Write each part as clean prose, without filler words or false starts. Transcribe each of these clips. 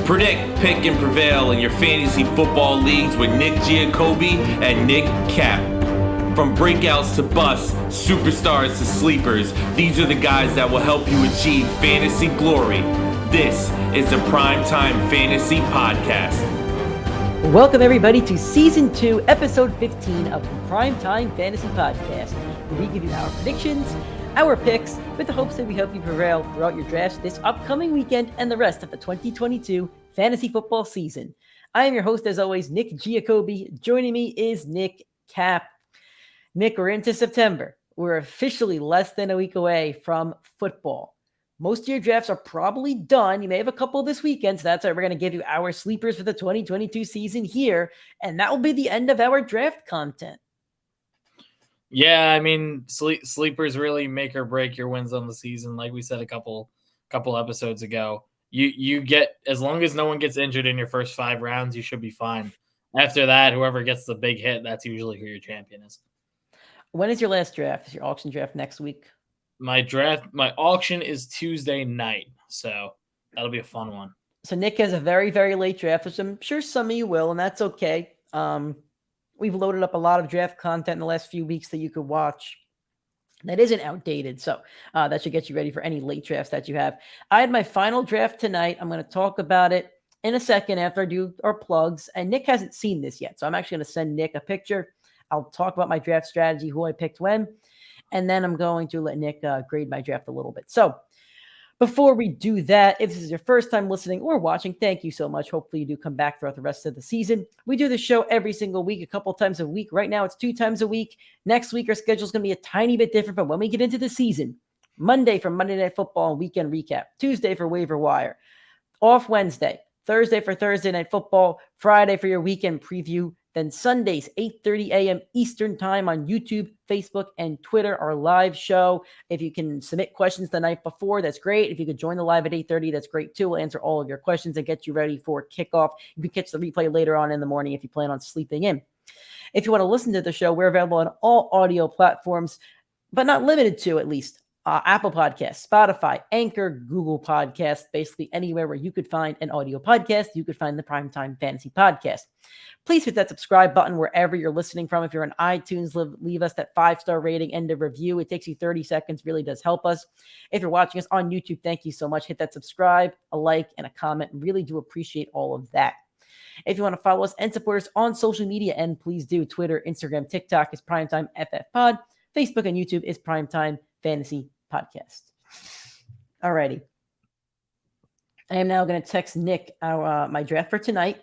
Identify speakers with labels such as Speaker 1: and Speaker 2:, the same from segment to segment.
Speaker 1: Predict, pick, and prevail in your fantasy football leagues with Nick Giacobbe and Nick Cap. From breakouts to busts, superstars to sleepers, these are the guys that will help you achieve fantasy glory. This is the PrimeTime Fantasy Podcast.
Speaker 2: Welcome everybody to Season 2, Episode 15 of the PrimeTime Fantasy Podcast, where we give you our predictions, our picks, with the hopes that we help you prevail throughout your drafts this upcoming weekend and the rest of the 2022 fantasy football season. I am your host, as always, Nick Giacobbe. Joining me is Nick Cap. Nick, we're into September. We're officially less than a week away from football. Most of your drafts are probably done. You may have a couple this weekend, so that's why we're going to give you our sleepers for the 2022 season here, and that will be the end of our draft content.
Speaker 3: Yeah, I mean, sleepers really make or break your wins on the season. Like we said a couple episodes ago, you get, as long as no one gets injured in your first 5 rounds, you should be fine. After that, whoever gets the big hit, that's usually who your champion is.
Speaker 2: When is your last draft? Is your auction draft next week?
Speaker 3: My auction is Tuesday night, so that'll be a fun one.
Speaker 2: So Nick has a very, very late draft, which I'm sure some of you will, and that's okay. We've loaded up a lot of draft content in the last few weeks that you could watch that isn't outdated, so that should get you ready for any late drafts that you have. I had my final draft tonight. I'm going to talk about it in a second after I do our plugs, and Nick hasn't seen this yet, so I'm actually going to send Nick a picture. I'll talk about my draft strategy, who I picked when, and then I'm going to let Nick grade my draft a little bit. So before we do that, if this is your first time listening or watching, thank you so much. Hopefully you do come back throughout the rest of the season. We do this show every single week, a couple times a week. Right now it's 2 times a week. Next week our schedule is going to be a tiny bit different, but when we get into the season, Monday for Monday Night Football and weekend recap, Tuesday for waiver wire, off Wednesday, Thursday for Thursday Night Football, Friday for your weekend preview, then Sundays, 8:30 a.m. Eastern Time on YouTube, Facebook, and Twitter, our live show. If you can submit questions the night before, that's great. If you could join the live at 8:30, that's great too. We'll answer all of your questions and get you ready for kickoff. You can catch the replay later on in the morning if you plan on sleeping in. If you want to listen to the show, we're available on all audio platforms, but not limited to, at least, Apple Podcasts, Spotify, Anchor, Google Podcasts, basically anywhere where you could find an audio podcast, you could find the PrimeTime Fantasy Podcast. Please hit that subscribe button wherever you're listening from. If you're on iTunes, leave us that 5-star rating and a review. It takes you 30 seconds, really does help us. If you're watching us on YouTube, thank you so much. Hit that subscribe, a like, and a comment. Really do appreciate all of that. If you want to follow us and support us on social media, and please do, Twitter, Instagram, TikTok is PrimeTimeFFPod. Facebook and YouTube is PrimeTime Fantasy Podcast. Alrighty. I am now going to text Nick my draft for tonight.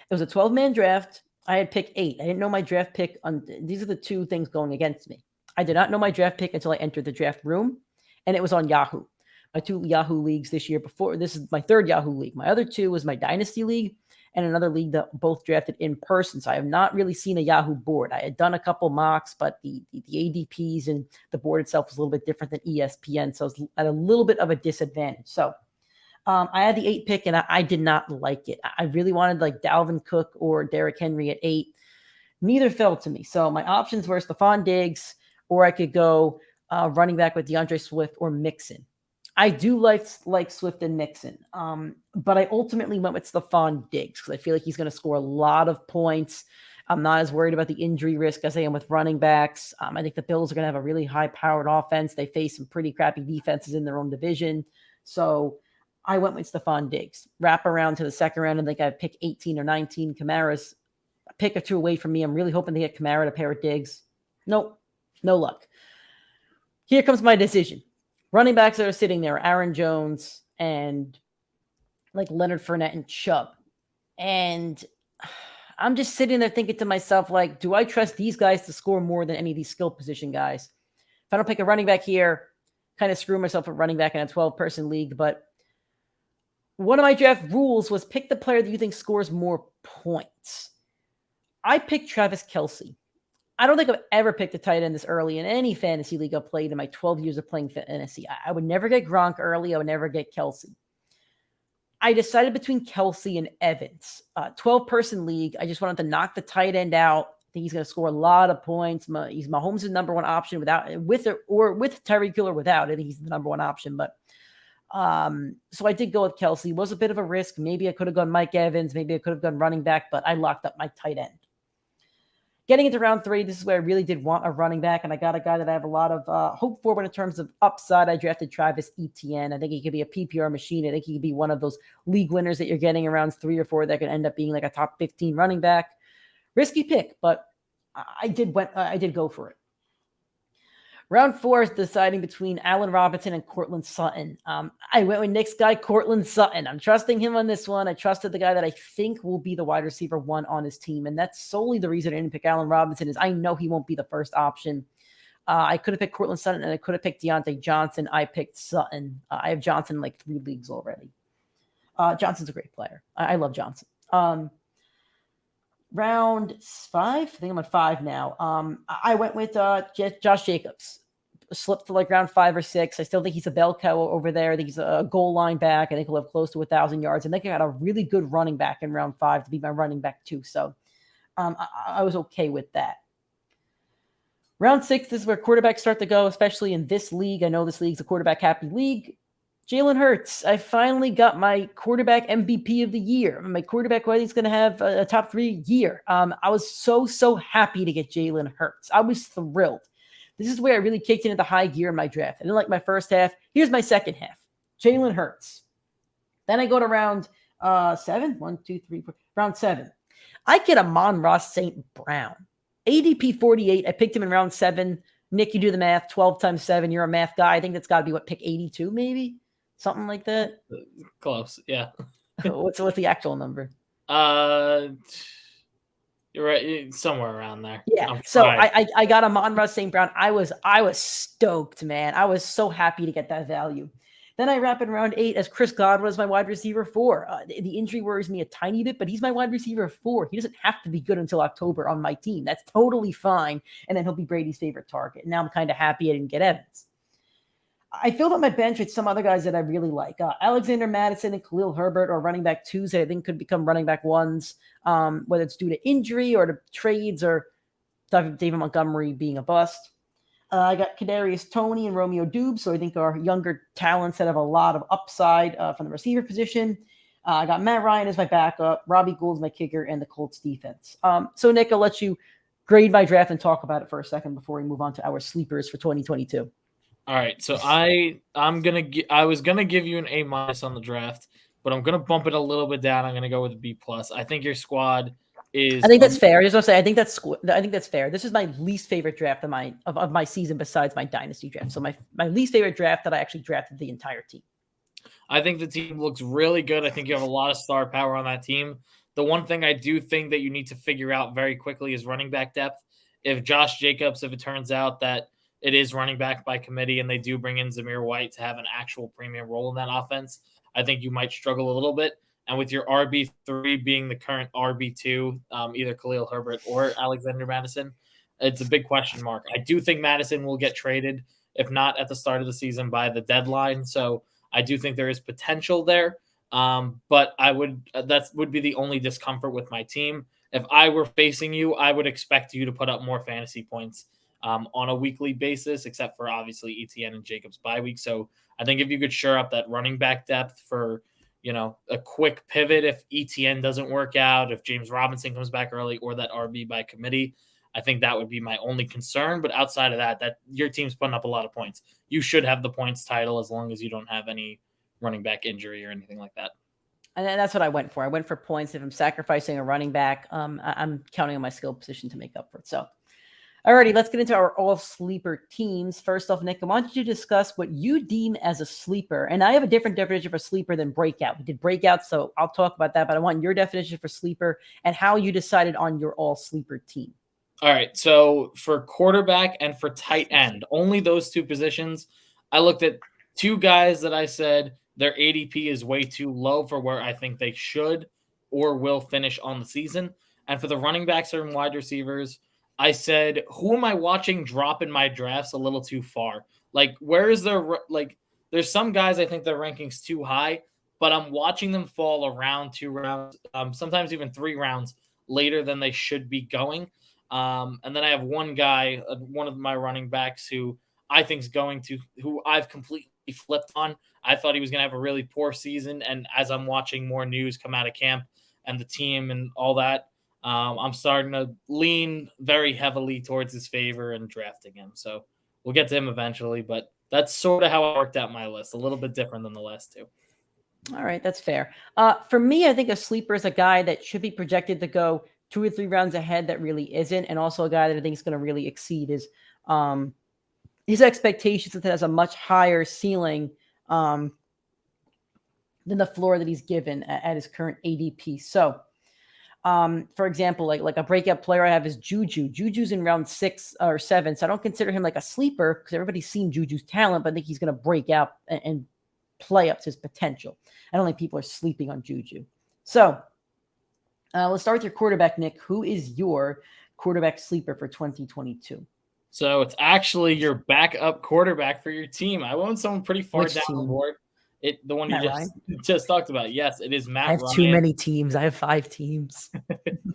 Speaker 2: It was a 12-man draft. I had pick 8. I didn't know my draft pick. These are the two things going against me. I did not know my draft pick until I entered the draft room, and it was on Yahoo. My 2 Yahoo leagues this year before. This is my 3rd Yahoo league. My other 2 was my Dynasty League and another league that both drafted in person. So I have not really seen a Yahoo board. I had done a couple mocks, but the ADPs and the board itself was a little bit different than ESPN. So I was at a little bit of a disadvantage. So I had the 8 pick, and I did not like it. I really wanted like Dalvin Cook or Derrick Henry at 8. Neither fell to me. So my options were Stephon Diggs, or I could go running back with DeAndre Swift or Mixon. I do like Swift and Mixon, but I ultimately went with Stephon Diggs because I feel like he's going to score a lot of points. I'm not as worried about the injury risk as I am with running backs. I think the Bills are going to have a really high-powered offense. They face some pretty crappy defenses in their own division. So I went with Stephon Diggs. Wrap around to the second round, and I think I pick 18 or 19. Kamara's a pick or 2 away from me. I'm really hoping to get Kamara to pair with Diggs. Nope, no luck. Here comes my decision. Running backs that are sitting there, Aaron Jones and like Leonard Fournette and Chubb. And I'm just sitting there thinking to myself, like, do I trust these guys to score more than any of these skill position guys? If I don't pick a running back here, kind of screw myself at running back in a 12-person league. But one of my draft rules was pick the player that you think scores more points. I picked Travis Kelce. I don't think I've ever picked a tight end this early in any fantasy league I've played in my 12 years of playing fantasy. I would never get Gronk early. I would never get Kelce. I decided between Kelce and Evans. 12-person league. I just wanted to knock the tight end out. I think he's going to score a lot of points. He's Mahomes' number one option with Tyreek Hill or without. I think he's the number one option. But So I did go with Kelsey. Was a bit of a risk. Maybe I could have gone Mike Evans. Maybe I could have gone running back, but I locked up my tight end. Getting into round 3, this is where I really did want a running back, and I got a guy that I have a lot of hope for. But in terms of upside, I drafted Travis Etienne. I think he could be a PPR machine. I think he could be one of those league winners that you're getting in rounds 3 or 4 that could end up being like a top 15 running back. Risky pick, but I did go for it. Round 4 is deciding between Allen Robinson and Courtland Sutton. I went with Nick's guy, Courtland Sutton. I'm trusting him on this one. I trusted the guy that I think will be the wide receiver 1 on his team, and that's solely the reason I didn't pick Allen Robinson is I know he won't be the first option. I could have picked Courtland Sutton, and I could have picked Deontay Johnson. I picked Sutton. I have Johnson in like 3 leagues already. Johnson's a great player. I love Johnson. Round 5, I think I'm on 5 now. I went with Josh Jacobs. Slipped to like round 5 or 6. I still think he's a bell cow over there. I think he's a goal line back. I think he'll have close to 1,000 yards. I think I got a really good running back in round 5 to be my running back too. So I was okay with that. Round 6 is where quarterbacks start to go, especially in this league. I know this league's a quarterback happy league. Jalen Hurts. I finally got my quarterback MVP of the year. My quarterback who I think is going to have a top 3 year. I was so happy to get Jalen Hurts. I was thrilled. This is where I really kicked into the high gear in my draft. I didn't like my first half. Here's my second half. Jalen Hurts. Then I go to round 7. 1, 2, 3, 4. Round 7. I get Amon-Ra St. Brown. ADP 48. I picked him in round 7. Nick, you do the math. 12 times 7. You're a math guy. I think that's got to be pick 82 maybe? Something like that.
Speaker 3: Close, yeah.
Speaker 2: What's the actual number?
Speaker 3: You're right, somewhere around there.
Speaker 2: Yeah. So I got Amon-Ra St. Brown. I was stoked, man. I was so happy to get that value. Then I wrap in round 8 as Chris Godwin as my wide receiver 4. The injury worries me a tiny bit, but he's my wide receiver 4. He doesn't have to be good until October on my team. That's totally fine. And then he'll be Brady's favorite target. Now I'm kind of happy I didn't get Evans. I filled up my bench with some other guys that I really like. Alexander Madison and Khalil Herbert are running back 2s that I think could become running back 1s, whether it's due to injury or to trades or David Montgomery being a bust. I got Kadarius Toney and Romeo Dubes, so I think are younger talents that have a lot of upside from the receiver position. I got Matt Ryan as my backup, Robbie Gould's my kicker, and the Colts defense. So Nick, I'll let you grade my draft and talk about it for a second before we move on to our sleepers for 2022.
Speaker 3: All right, so I was gonna give you an A- on the draft, but I'm gonna bump it a little bit down. I'm gonna go with a B+. I think your squad is.
Speaker 2: I think that's fair. I just want to say I think that's fair. This is my least favorite draft of my season besides my dynasty draft. So my least favorite draft that I actually drafted the entire team.
Speaker 3: I think the team looks really good. I think you have a lot of star power on that team. The one thing I do think that you need to figure out very quickly is running back depth. If Josh Jacobs, if it turns out that it is running back by committee and they do bring in Zamir White to have an actual premium role in that offense, I think you might struggle a little bit. And with your RB3 being the current RB2, either Khalil Herbert or Alexander Madison, it's a big question mark. I do think Madison will get traded, if not at the start of the season, by the deadline. So I do think there is potential there. But that would be the only discomfort with my team. If I were facing you, I would expect you to put up more fantasy points on a weekly basis, except for obviously Etienne and Jacobs bye week. So I think if you could shore up that running back depth for, a quick pivot, if Etienne doesn't work out, if James Robinson comes back early, or that RB by committee, I think that would be my only concern. But outside of that your team's putting up a lot of points. You should have the points title as long as you don't have any running back injury or anything like that.
Speaker 2: And that's what I went for. I went for points. If I'm sacrificing a running back, I'm counting on my skill position to make up for it. So, alrighty, let's get into our all sleeper teams. First off, Nick, I want you to discuss what you deem as a sleeper. And I have a different definition for sleeper than breakout. We did breakout, so I'll talk about that. But I want your definition for sleeper and how you decided on your all sleeper team.
Speaker 3: All right, so for quarterback and for tight end, only those 2 positions, I looked at 2 guys that I said their ADP is way too low for where I think they should or will finish on the season. And for the running backs and wide receivers, I said, who am I watching drop in my drafts a little too far? Like, where is there's some guys I think their rankings too high, but I'm watching them fall around 2 rounds, sometimes even 3 rounds later than they should be going. And then I have one guy, one of my running backs who I think is who I've completely flipped on. I thought he was going to have a really poor season. And as I'm watching more news come out of camp and the team and all that, I'm starting to lean very heavily towards his favor and drafting him. So we'll get to him eventually, but that's sort of how I worked out my list. A little bit different than the last two.
Speaker 2: All right, that's fair. For me, I think a sleeper is a guy that should be projected to go 2 or 3 rounds ahead that really isn't, and also a guy that I think is going to really exceed his expectations, that has a much higher ceiling than the floor that he's given at his current ADP. So, for example, like a breakout player I have is Juju. Juju's in round 6 or 7, so I don't consider him like a sleeper because everybody's seen Juju's talent, but I think he's going to break out and play up to his potential. I don't think people are sleeping on Juju. So let's start with your quarterback, Nick. Who is your quarterback sleeper for 2022?
Speaker 3: So it's actually your backup quarterback for your team. I went someone pretty far down the board. The one you just talked about. Yes, it is Matt Ryan.
Speaker 2: I have too many teams. I have 5 teams.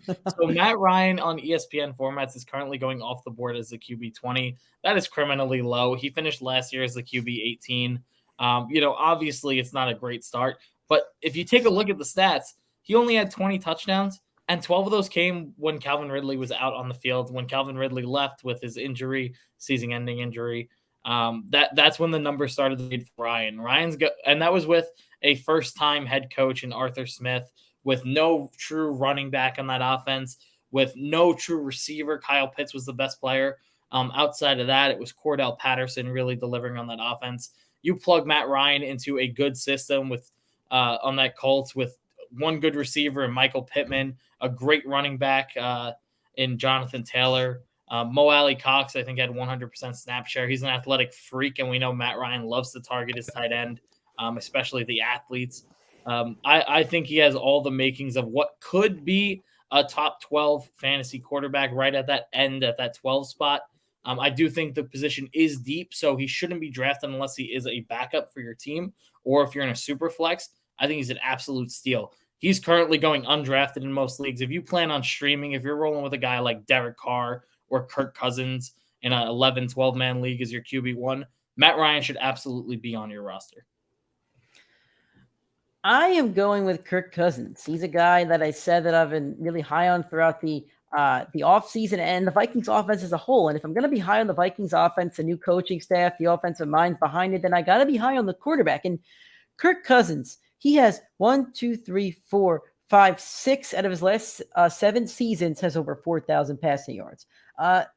Speaker 3: So Matt Ryan on ESPN formats is currently going off the board as the QB 20. That is criminally low. He finished last year as the QB 18. Obviously it's not a great start, but if you take a look at the stats, he only had 20 touchdowns, and 12 of those came when Calvin Ridley was out on the field. When Calvin Ridley left with his injury, season-ending injury, that's when the numbers started to lead for Ryan. And that was with a first-time head coach in Arthur Smith, with no true running back on that offense, with no true receiver. Kyle Pitts was the best player. Outside of that, it was Cordell Patterson really delivering on that offense. You plug Matt Ryan into a good system with on that Colts with one good receiver and Michael Pittman, a great running back in Jonathan Taylor. Mo Alley Cox, I think, had 100% snap share. He's an athletic freak, and we know Matt Ryan loves to target his tight end, especially the athletes. I think he has all the makings of what could be a top 12 fantasy quarterback right at that end, at that 12 spot. I do think the position is deep, so he shouldn't be drafted unless he is a backup for your team, or if you're in a super flex. I think he's an absolute steal. He's currently going undrafted in most leagues. If you plan on streaming, if you're rolling with a guy like Derek Carr or Kirk Cousins in an 11, 12-man league as your QB1, Matt Ryan should absolutely be on your roster.
Speaker 2: I am going with Kirk Cousins. He's a guy that I said that I've been really high on throughout the offseason and the Vikings offense as a whole. And if I'm going to be high on the Vikings offense, the new coaching staff, the offensive minds behind it, then I got to be high on the quarterback. And Kirk Cousins, he has 6 out of his last 7 seasons has over 4,000 passing yards.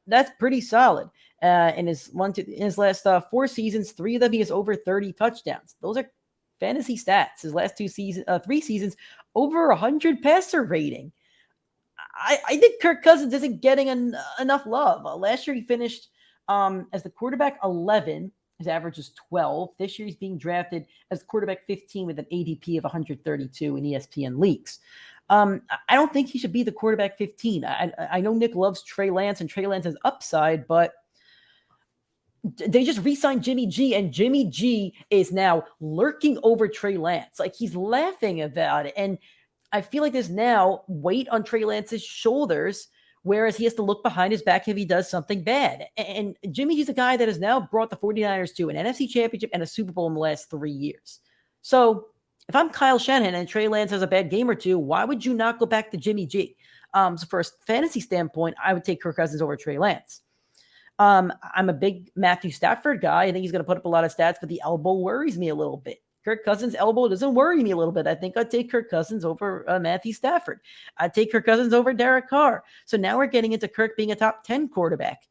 Speaker 2: That's pretty solid. In his last 4 seasons, 3 of them he has over 30 touchdowns. Those are fantasy stats. His last 3 seasons, over 100 passer rating. I think Kirk Cousins isn't getting enough love. Last year he finished as the quarterback 11. His average is 12. This year he's being drafted as quarterback 15 with an ADP of 132 in ESPN leagues. I don't think he should be the quarterback 15. I know Nick loves Trey Lance, and Trey Lance has upside, but they just re-signed Jimmy G, and Jimmy G is now lurking over Trey Lance. Like, he's laughing about it. And I feel like there's now weight on Trey Lance's shoulders, whereas he has to look behind his back if he does something bad. And Jimmy G's a guy that has now brought the 49ers to an NFC championship and a Super Bowl in the last 3 years. So if I'm Kyle Shanahan and Trey Lance has a bad game or two, why would you not go back to Jimmy G? So for a fantasy standpoint, I would take Kirk Cousins over Trey Lance. I'm a big Matthew Stafford guy. I think he's going to put up a lot of stats, but the elbow worries me a little bit. Kirk Cousins' elbow doesn't worry me a little bit. I think I'd take Kirk Cousins over Matthew Stafford. I'd take Kirk Cousins over Derek Carr. So now we're getting into Kirk being a top 10 quarterback.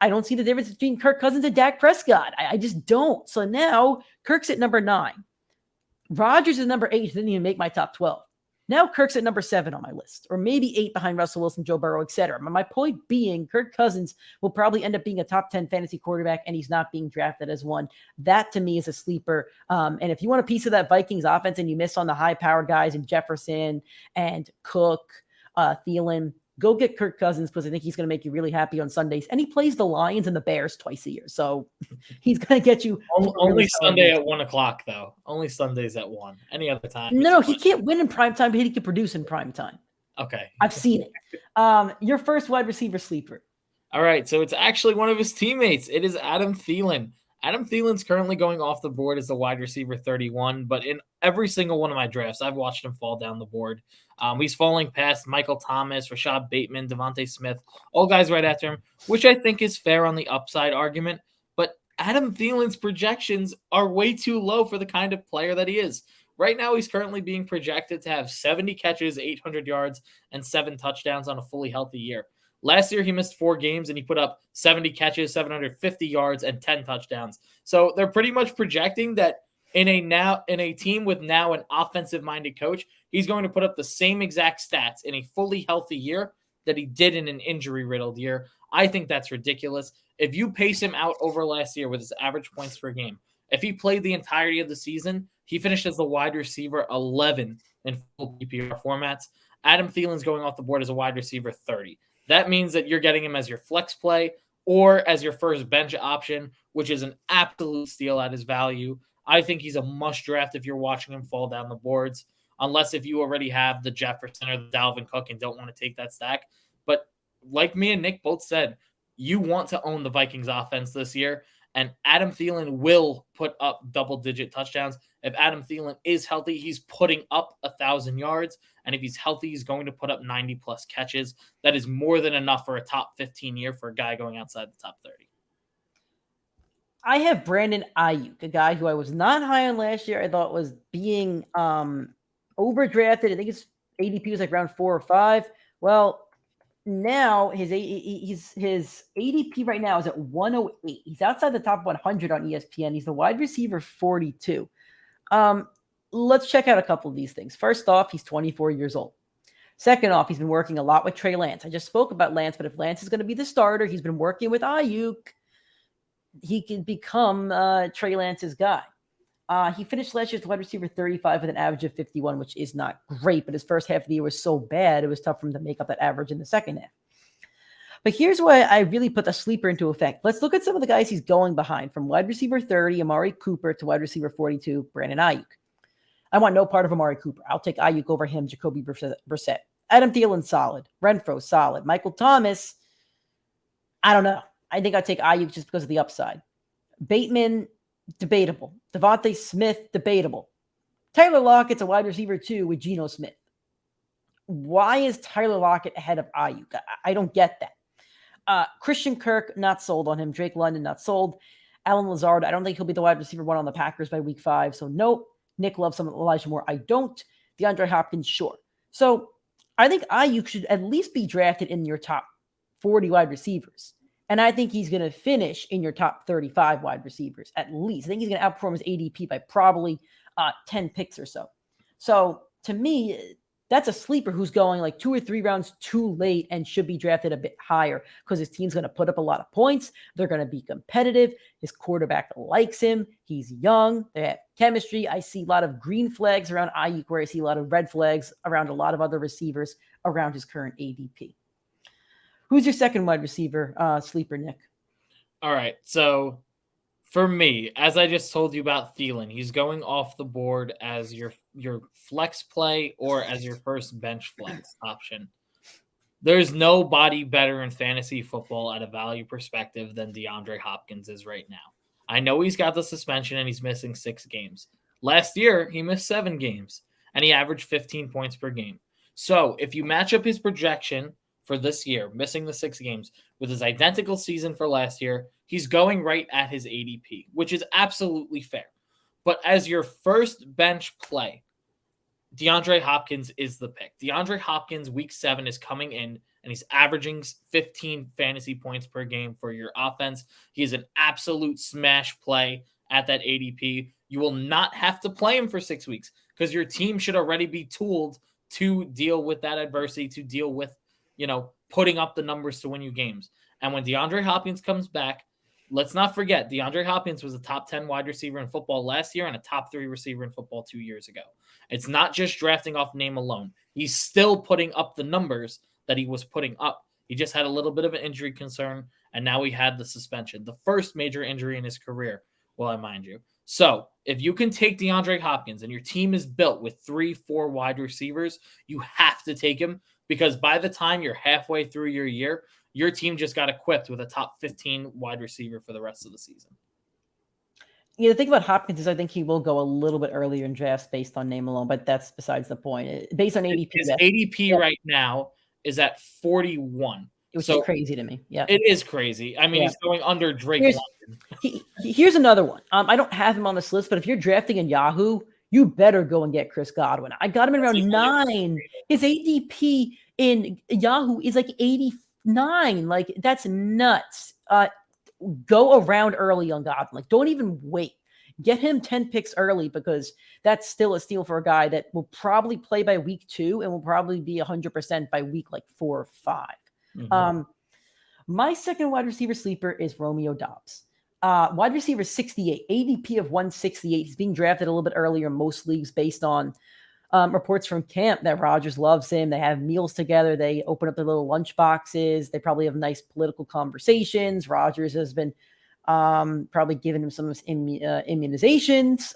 Speaker 2: I don't see the difference between Kirk Cousins and Dak Prescott. I just don't. So now Kirk's at number 9. Rodgers is number 8. Didn't even make my top 12. Now Kirk's at number 7 on my list, or maybe 8 behind Russell Wilson, Joe Burrow, etc. My point being, Kirk Cousins will probably end up being a top 10 fantasy quarterback, and he's not being drafted as one. That, to me, is a sleeper. And if you want a piece of that Vikings offense and you miss on the high-powered guys in Jefferson and Cook, Thielen, go get Kirk Cousins, because I think he's going to make you really happy on Sundays. And he plays the Lions and the Bears twice a year, so he's going to get you.
Speaker 3: Only Sunday at 1:00, though. Only Sundays at 1. Any other time?
Speaker 2: No, he can't win in primetime, but he can produce in primetime.
Speaker 3: Okay.
Speaker 2: I've seen it. Your first wide receiver sleeper.
Speaker 3: All right, so it's actually one of his teammates. It is Adam Thielen. Adam Thielen's currently going off the board as the wide receiver 31, but in every single one of my drafts, I've watched him fall down the board. He's falling past Michael Thomas, Rashad Bateman, Devontae Smith, all guys right after him, which I think is fair on the upside argument. But Adam Thielen's projections are way too low for the kind of player that he is. Right now, he's currently being projected to have 70 catches, 800 yards, and 7 touchdowns on a fully healthy year. Last year, he missed 4 games, and he put up 70 catches, 750 yards, and 10 touchdowns. So they're pretty much projecting that in a team with now an offensive-minded coach, he's going to put up the same exact stats in a fully healthy year that he did in an injury-riddled year. I think that's ridiculous. If you pace him out over last year with his average points per game, if he played the entirety of the season, he finished as the wide receiver 11 in full PPR formats. Adam Thielen's going off the board as a wide receiver 30. That means that you're getting him as your flex play or as your first bench option, which is an absolute steal at his value. I think he's a must draft if you're watching him fall down the boards, unless if you already have the Jefferson or the Dalvin Cook and don't want to take that stack. But like me and Nick both said, you want to own the Vikings offense this year, and Adam Thielen will put up double-digit touchdowns. If Adam Thielen is healthy, he's putting up 1,000 yards. And if he's healthy, he's going to put up 90-plus catches. That is more than enough for a top 15 year for a guy going outside the top 30.
Speaker 2: I have Brandon Ayuk, a guy who I was not high on last year. I thought was being overdrafted. I think his ADP was like around 4 or 5. Well, now his ADP right now is at 108. He's outside the top 100 on ESPN. He's the wide receiver 42. Let's check out a couple of these things. First off, he's 24 years old. Second off, he's been working a lot with Trey Lance. I just spoke about Lance, but if Lance is going to be the starter, he's been working with Ayuk. He can become Trey Lance's guy. He finished last year as wide receiver 35 with an average of 51, which is not great, but his first half of the year was so bad, it was tough for him to make up that average in the second half. But here's why I really put the sleeper into effect. Let's look at some of the guys he's going behind, from wide receiver 30, Amari Cooper, to wide receiver 42, Brandon Ayuk. I want no part of Amari Cooper. I'll take Ayuk over him, Jacoby Brissett. Adam Thielen, solid. Renfro, solid. Michael Thomas, I don't know. I think I'd take Ayuk just because of the upside. Bateman, debatable. Devontae Smith, debatable. Tyler Lockett's a wide receiver 2 with Geno Smith. Why is Tyler Lockett ahead of Ayuk? I don't get that. Christian Kirk, not sold on him. Drake London, not sold. Alan Lazard, I don't think he'll be the wide receiver 1 on the Packers by week 5. So nope. Nick loves some Elijah Moore. I don't. DeAndre Hopkins, sure. So I think Ayuk should at least be drafted in your top 40 wide receivers. And I think he's going to finish in your top 35 wide receivers, at least. I think he's going to outperform his ADP by probably 10 picks or so. So to me, that's a sleeper who's going like 2 or 3 rounds too late and should be drafted a bit higher because his team's going to put up a lot of points. They're going to be competitive. His quarterback likes him. He's young. They have chemistry. I see a lot of green flags around Ayuk, where I see a lot of red flags around a lot of other receivers around his current ADP. Who's your second wide receiver sleeper, Nick?
Speaker 3: All right. So for me, as I just told you about Thielen, he's going off the board as your flex play or as your first bench flex option. There's nobody better in fantasy football at a value perspective than DeAndre Hopkins is right now. I know he's got the suspension and he's missing 6 games. Last year, he missed 7 games and he averaged 15 points per game. So if you match up his projection for this year, missing the 6 games, with his identical season for last year, he's going right at his ADP, which is absolutely fair. But as your first bench play, DeAndre Hopkins is the pick. DeAndre Hopkins, week 7, is coming in, and he's averaging 15 fantasy points per game for your offense. He is an absolute smash play at that ADP. You will not have to play him for 6 weeks because your team should already be tooled to deal with that adversity, to deal with putting up the numbers to win you games. And when DeAndre Hopkins comes back, let's not forget, DeAndre Hopkins was a top 10 wide receiver in football last year and a top 3 receiver in football 2 years ago. It's not just drafting off name alone. He's still putting up the numbers that he was putting up. He just had a little bit of an injury concern, and now he had the suspension, the first major injury in his career, well, I mind you. So if you can take DeAndre Hopkins and your team is built with 3-4 wide receivers, you have to take him, because by the time you're halfway through your year, your team just got equipped with a top 15 wide receiver for the rest of the season.
Speaker 2: The thing about Hopkins is I think he will go a little bit earlier in drafts based on name alone, but that's besides the point. Based on ADP,
Speaker 3: His ADP right now is at 41.
Speaker 2: which
Speaker 3: So
Speaker 2: is crazy to me. Yeah.
Speaker 3: it is crazy. I mean,
Speaker 2: Yeah.
Speaker 3: he's going under Drake
Speaker 2: Here's,
Speaker 3: London.
Speaker 2: here's another one. I don't have him on this list, but if you're drafting in Yahoo, you better go and get Chris Godwin. I got him in round 9. His ADP in Yahoo is like 89. Like, that's nuts. Go around early on Godwin. Like, don't even wait. Get him 10 picks early because that's still a steal for a guy that will probably play by week 2 and will probably be 100% by week like 4 or 5.
Speaker 3: Mhm.
Speaker 2: My second wide receiver sleeper is Romeo Doubs. Wide receiver 68, ADP of 168. He's being drafted a little bit earlier in most leagues based on reports from camp that Rodgers loves him. They have meals together. They open up their little lunch boxes. They probably have nice political conversations. Rodgers has been probably giving him some of his immunizations.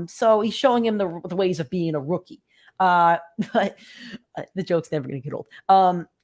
Speaker 2: So he's showing him the ways of being a rookie. But the joke's never going to get old.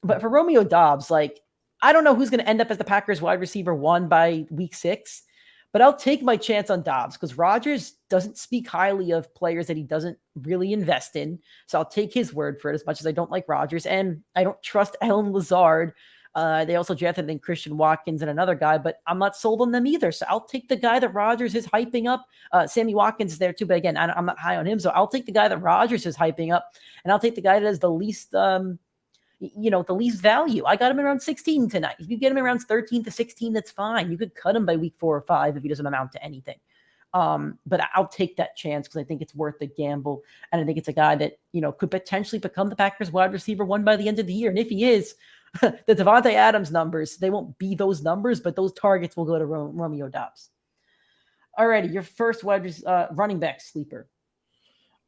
Speaker 2: But for Romeo Doubs, like, I don't know who's going to end up as the Packers wide receiver 1 by week 6, but I'll take my chance on Doubs because Rodgers doesn't speak highly of players that he doesn't really invest in. So I'll take his word for it as much as I don't like Rodgers. And I don't trust Alan Lazard. They also drafted in Christian Watkins and another guy, but I'm not sold on them either. So I'll take the guy that Rodgers is hyping up. Sammy Watkins is there too, but again, I'm not high on him. So I'll take the guy that Rodgers is hyping up, and I'll take the guy that has the least, the least value. I got him around 16 tonight. If you get him around 13 to 16, that's fine. You could cut him by week 4 or 5 if he doesn't amount to anything. But I'll take that chance because I think it's worth the gamble. And I think it's a guy that, could potentially become the Packers wide receiver 1 by the end of the year. And if he is, the Devontae Adams numbers, they won't be those numbers, but those targets will go to Romeo Doubs. Alrighty, your first running back sleeper.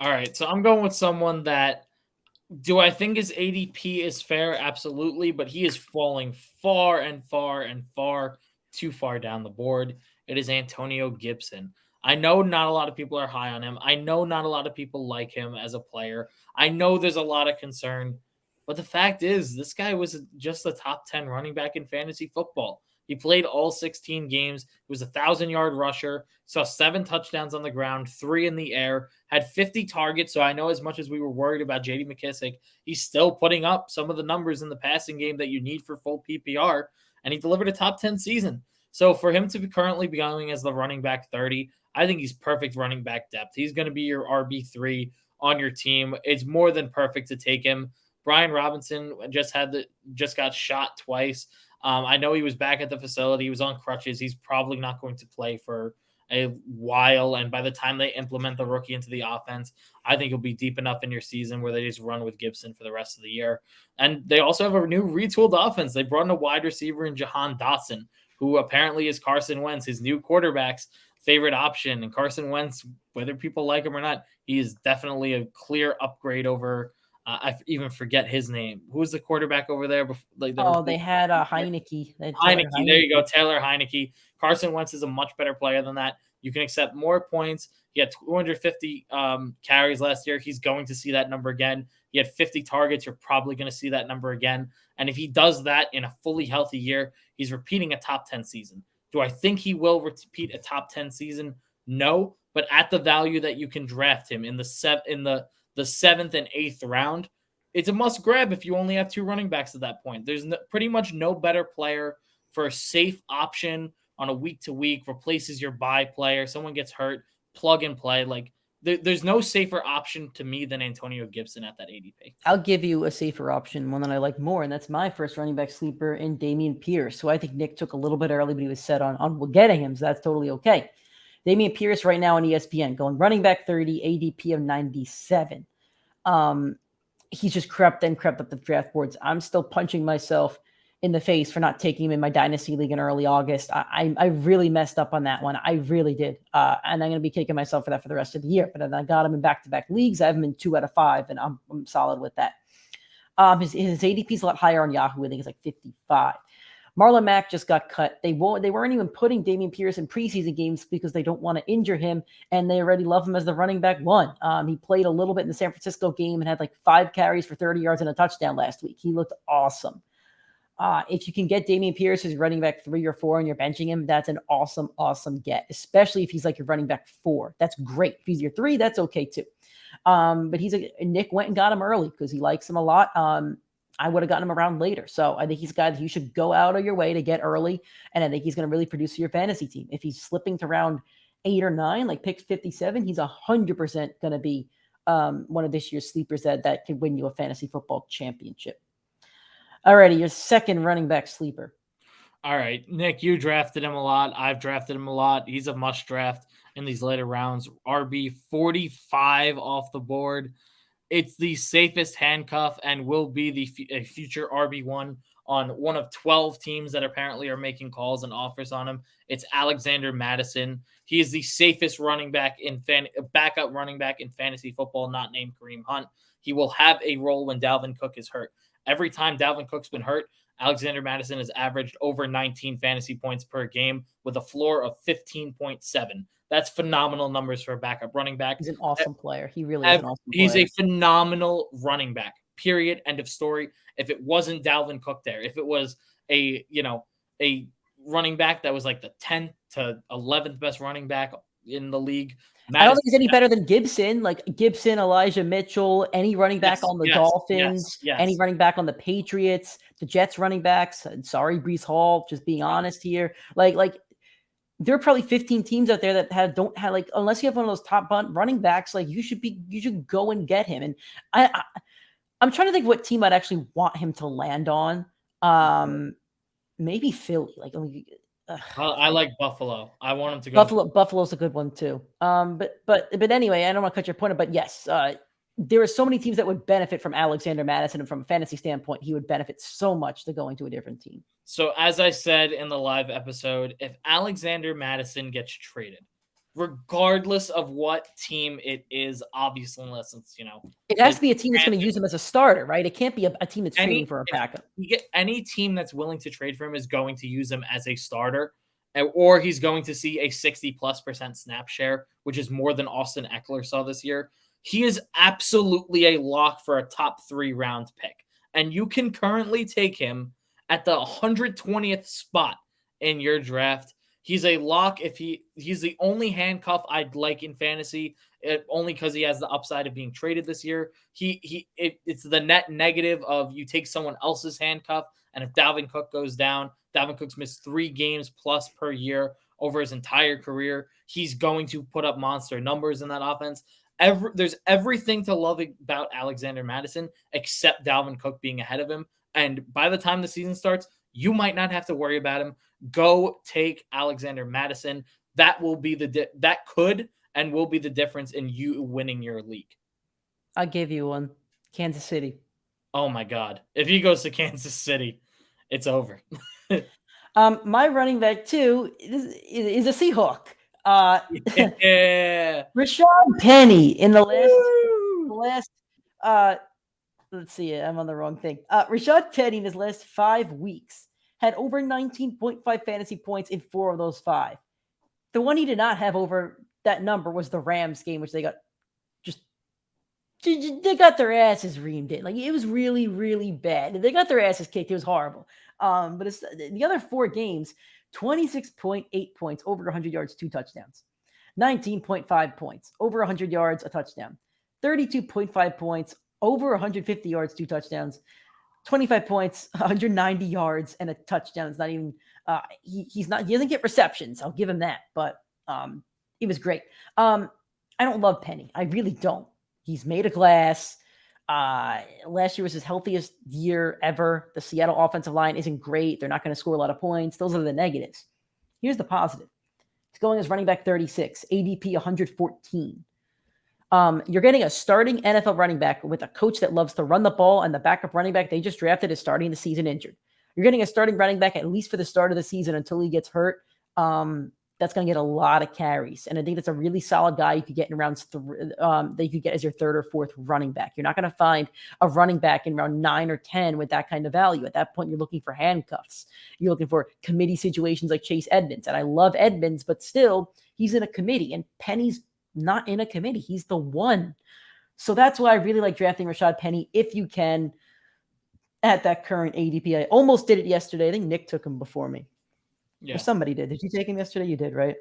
Speaker 3: All right, so I'm going with someone that, do I think his ADP is fair? Absolutely, but he is falling far and far and far too far down the board. It is Antonio Gibson. I know not a lot of people are high on him. I know not a lot of people like him as a player. I know there's a lot of concern. But the fact is, this guy was just a top 10 running back in fantasy football. He played all 16 games. He was a 1,000-yard rusher, saw 7 touchdowns on the ground, 3 in the air, had 50 targets. So I know as much as we were worried about J.D. McKissic, he's still putting up some of the numbers in the passing game that you need for full PPR, and he delivered a top 10 season. So for him to be currently be going as the running back 30, I think he's perfect running back depth. He's going to be your RB3 on your team. It's more than perfect to take him. Brian Robinson just got shot twice. I know he was back at the facility. He was on crutches. He's probably not going to play for a while. And by the time they implement the rookie into the offense, I think you'll be deep enough in your season where they just run with Gibson for the rest of the year. And they also have a new retooled offense. They brought in a wide receiver in Jahan Dotson, who apparently is Carson Wentz, his new quarterback's favorite option. And Carson Wentz, whether people like him or not, he is definitely a clear upgrade over I even forget his name. Who was the quarterback over there?
Speaker 2: They had Heineke.
Speaker 3: Heineke. There you go. Taylor Heineke. Carson Wentz is a much better player than that. You can accept more points. He had 250 carries last year. He's going to see that number again. He had 50 targets. You're probably going to see that number again. And if he does that in a fully healthy year, he's repeating a top 10 season. Do I think he will repeat a top 10 season? No. But at the value that you can draft him in the 7th and 8th round, it's a must grab if you only have 2 running backs at that point. There's pretty much no better player for a safe option on a week-to-week, replaces your bye player. Someone gets hurt, plug and play. Like, there's no safer option to me than Antonio Gibson at that ADP.
Speaker 2: I'll give you a safer option, one that I like more, and that's my first running back sleeper in Dameon Pierce. So I think Nick took a little bit early, but he was set on getting him, so that's totally okay. Dameon Pierce right now on ESPN going running back 30, ADP of 97. He's just crept up the draft boards. I'm still punching myself in the face for not taking him in my dynasty league in early August. I really messed up on that one. I really did. And I'm going to be kicking myself for that for the rest of the year. But then I got him in back-to-back leagues. I have him in 2 out of 5, and I'm solid with that. His ADP is a lot higher on Yahoo. I think it's like 55. Marlon Mack just got cut. They weren't even putting Dameon Pierce in preseason games because they don't want to injure him, and they already love him as the running back 1. He played a little bit in the San Francisco game and had like 5 carries for 30 yards and a touchdown last week. He looked awesome. If you can get Dameon Pierce as running back 3 or 4 and you're benching him, that's an awesome, awesome get, especially if he's like your running back 4. That's great. If he's your 3, that's okay too. But Nick went and got him early because he likes him a lot. I would have gotten him around later. So I think he's a guy that you should go out of your way to get early. And I think he's going to really produce for your fantasy team. If he's slipping to round 8 or 9, like pick 57, he's 100% going to be one of this year's sleepers that could win you a fantasy football championship. Alrighty, your second running back sleeper.
Speaker 3: All right, Nick, you drafted him a lot. I've drafted him a lot. He's a must draft in these later rounds. RB 45 off the board. It's the safest handcuff and will be a future RB1 on one of 12 teams that apparently are making calls and offers on him. It's Alexander Mattison. He is the safest running back backup running back in fantasy football, not named Kareem Hunt. He will have a role when Dalvin Cook is hurt. Every time Dalvin Cook's been hurt, Alexander Mattison has averaged over 19 fantasy points per game with a floor of 15.7. That's phenomenal numbers for a backup running back.
Speaker 2: He's an awesome player. He really is an awesome player.
Speaker 3: He's a phenomenal running back. Period. End of story. If it wasn't Dalvin Cook there, if it was a running back that was like the 10th to 11th best running back in the league,
Speaker 2: I don't think he's any better than Gibson. Like Gibson, Elijah Mitchell, any running back on the Dolphins, any running back on the Patriots, the Jets running backs. Sorry, Breece Hall, just being honest here. Like there are probably 15 teams out there that don't have unless you have one of those top running backs, like you should go and get him. And I'm trying to think what team I'd actually want him to land on. Maybe Philly.
Speaker 3: I like Buffalo. I want him to go.
Speaker 2: Buffalo's a good one too. But anyway, I don't want to cut your point, but yes, there are so many teams that would benefit from Alexander Mattison, and from a fantasy standpoint, he would benefit so much to going to a different team.
Speaker 3: So as I said in the live episode, if Alexander Mattison gets traded, regardless of what team it is, obviously, unless it's,
Speaker 2: it has to be a team that's going to use him as a starter, right? It can't be a team that's trading for a backup.
Speaker 3: Any team that's willing to trade for him is going to use him as a starter, or he's going to see a 60+% snap share, which is more than Austin Eckler saw this year. He is absolutely a lock for a top 3 round pick. And you can currently take him at the 120th spot in your draft. He's a lock. If he's the only handcuff I'd like in fantasy, only because he has the upside of being traded this year. It's the net negative of you take someone else's handcuff, and if Dalvin Cook goes down, Dalvin Cook's missed 3 games plus per year over his entire career. He's going to put up monster numbers in that offense. There's everything to love about Alexander Mattison except Dalvin Cook being ahead of him. And by the time the season starts, you might not have to worry about him. Go take Alexander Mattison. That will be that could and will be the difference in you winning your league.
Speaker 2: I'll give you one. Kansas City.
Speaker 3: Oh my God. If he goes to Kansas City, it's over.
Speaker 2: My running back too is a Seahawk.
Speaker 3: Yeah.
Speaker 2: Rashad Penny in the last let's see, I'm on the wrong thing. Rashad Penny in his last 5 weeks had over 19.5 fantasy points in 4 of those 5. The one he did not have over that number was the Rams game, which they got their asses reamed in. Like, it was really, really bad. They got their asses kicked. It was horrible. But it's the other 4 games, 26.8 points, over 100 yards, 2 touchdowns. 19.5 points, over 100 yards, a touchdown. 32.5 points, over 150 yards, 2 touchdowns. 25 points, 190 yards, and a touchdown. It's not even he doesn't get receptions. I'll give him that, but it was great. I don't love Penny. I really don't. He's made of glass. Last year was his healthiest year ever. The Seattle offensive line isn't great. They're not going to score a lot of points. Those are the negatives. Here's the positive. He's going as running back 36, ADP 114. You're getting a starting NFL running back with a coach that loves to run the ball, and the backup running back they just drafted is starting the season injured. You're getting a starting running back at least for the start of the season until he gets hurt. That's going to get a lot of carries. And I think that's a really solid guy you could get in rounds that you could get as your 3rd or 4th running back. You're not going to find a running back in round 9 or 10 with that kind of value. At that point, you're looking for handcuffs. You're looking for committee situations like Chase Edmonds. And I love Edmonds, but still, he's in a committee. And Penny's not in a committee. He's the one. So that's why I really like drafting Rashad Penny if you can. at that current ADP. I almost did it yesterday. I think Nick took him before me.
Speaker 3: Yeah.
Speaker 2: Or somebody did. Did you take him yesterday? You did, right?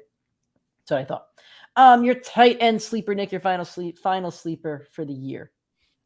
Speaker 2: That's what I thought. Your tight end sleeper, Nick, your final sleeper for the year.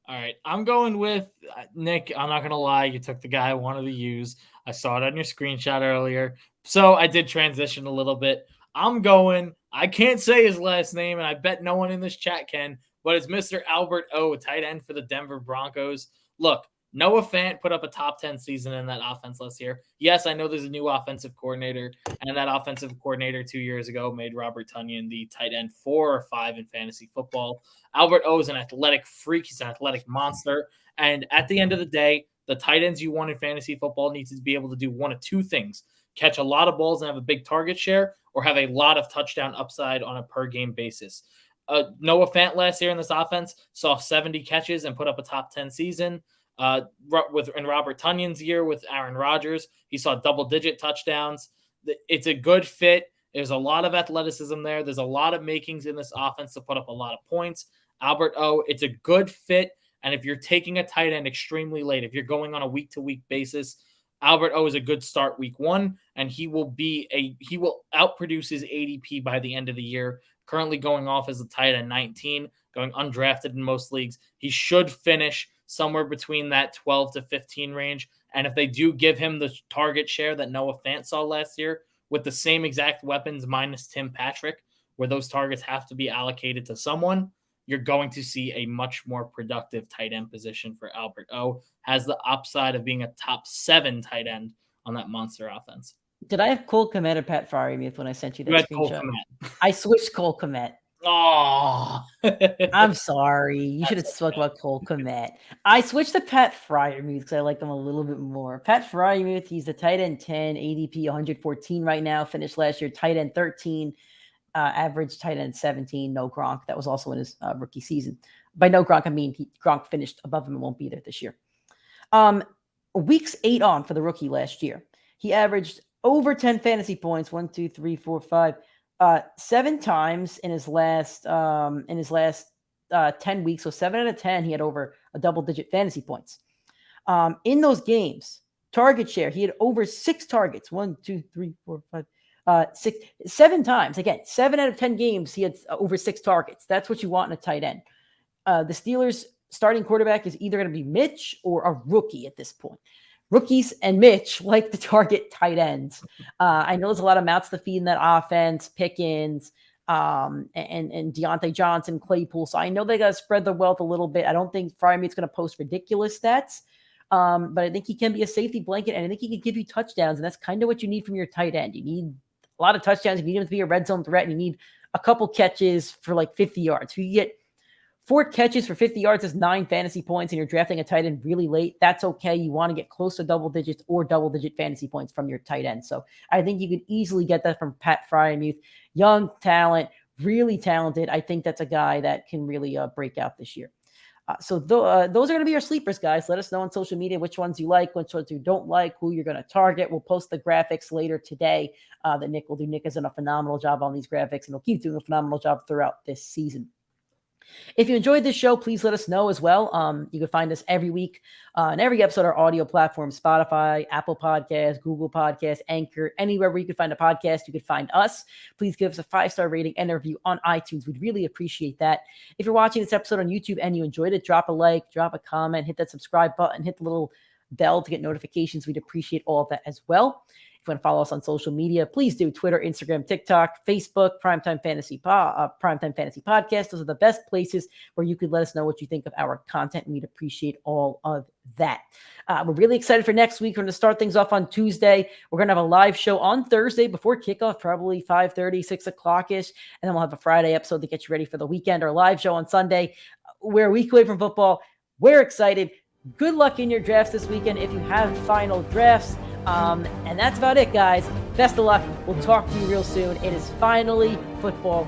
Speaker 3: All right. I'm going with Nick. I'm not going to lie. You took the guy I wanted to use. I saw it on your screenshot earlier. So I did transition a little bit. I can't say his last name, and I bet no one in this chat can, but it's Mr. Albert O, tight end for the Denver Broncos. Look, Noah Fant put up a top 10 season in that offense last year. Yes, I know there's a new offensive coordinator, and that offensive coordinator 2 years ago made Robert Tonyan the tight end 4 or 5 in fantasy football. Albert O is an athletic freak. He's an athletic monster. And at the end of the day, the tight ends you want in fantasy football need to be able to do one of two things: catch a lot of balls and have a big target share, or have a lot of touchdown upside on a per game basis. Noah Fant last year in this offense saw 70 catches and put up a top 10 season. In Robert Tonyan's year with Aaron Rodgers, he saw double-digit touchdowns. It's a good fit. There's a lot of athleticism there. There's a lot of makings in this offense to put up a lot of points. Albert O, it's a good fit. And if you're taking a tight end extremely late, if you're going on a week-to-week basis, Albert O is a good start week 1, and he will outproduce his ADP by the end of the year. Currently going off as a tight end 19, going undrafted in most leagues. He should finish somewhere between that 12 to 15 range. And if they do give him the target share that Noah Fant saw last year with the same exact weapons minus Tim Patrick, where those targets have to be allocated to someone, you're going to see a much more productive tight end position for Albert O. Has the upside of being a top 7 tight end on that monster offense.
Speaker 2: Did I have Cole Kmet or Pat Freiermuth when I sent you that screenshot? I switched Cole Kmet.
Speaker 3: Oh,
Speaker 2: I'm sorry. You should have spoke about Cole Kmet. I switched to Pat Freiermuth because I like him a little bit more. Pat Freiermuth, he's the tight end 10, ADP 114 right now. Finished last year tight end 13, average tight end 17. No Gronk. That was also in his rookie season. By no Gronk, I mean Gronk finished above him and won't be there this year. Weeks 8 on for the rookie last year, he averaged over 10 fantasy points. 1, 2, 3, 4, 5. 7 times in his last 10 weeks. So 7 out of 10, he had over a double-digit fantasy points. In those games, target share, he had over 6 targets. 1, 2, 3, 4, 5, 6, 7 times. Again, 7 out of 10 games, he had over 6 targets. That's what you want in a tight end. The Steelers' starting quarterback is either going to be Mitch or a rookie at this point. Rookies and Mitch like to target tight ends. I know there's a lot of mouths to feed in that offense, Pickens, and Deontay Johnson, Claypool. So I know they got to spread the wealth a little bit. I don't think Freiermuth's going to post ridiculous stats, but I think he can be a safety blanket, and I think he can give you touchdowns, and that's kind of what you need from your tight end. You need a lot of touchdowns. You need him to be a red zone threat, and you need a couple catches for like 50 yards. If you get 4 catches for 50 yards is 9 fantasy points, and you're drafting a tight end really late. That's okay. You want to get close to double digits or double-digit fantasy points from your tight end. So I think you could easily get that from Pat Freiermuth. Young talent, really talented. I think that's a guy that can really break out this year. So those are going to be your sleepers, guys. Let us know on social media which ones you like, which ones you don't like, who you're going to target. We'll post the graphics later today that Nick will do. Nick has done a phenomenal job on these graphics, and he'll keep doing a phenomenal job throughout this season. If you enjoyed this show, please let us know as well. You can find us every week and every episode on our audio platforms: Spotify, Apple Podcasts, Google Podcasts, Anchor, anywhere where you can find a podcast, you can find us. Please give us a 5-star rating and a review on iTunes. We'd really appreciate that. If you're watching this episode on YouTube and you enjoyed it, drop a like, drop a comment, hit that subscribe button, hit the little bell to get notifications. We'd appreciate all of that as well. If you want to follow us on social media, please do. Twitter, Instagram, TikTok, Facebook, PrimeTime Fantasy Podcast. Those are the best places where you could let us know what you think of our content, and we'd appreciate all of that. We're really excited for next week. We're going to start things off on Tuesday. We're going to have a live show on Thursday before kickoff, probably 5:30, 6 o'clock-ish, and then we'll have a Friday episode to get you ready for the weekend. Our live show on Sunday. We're a week away from football. We're excited. Good luck in your drafts this weekend if you have final drafts. And that's about it, guys. Best of luck. We'll talk to you real soon. It is finally football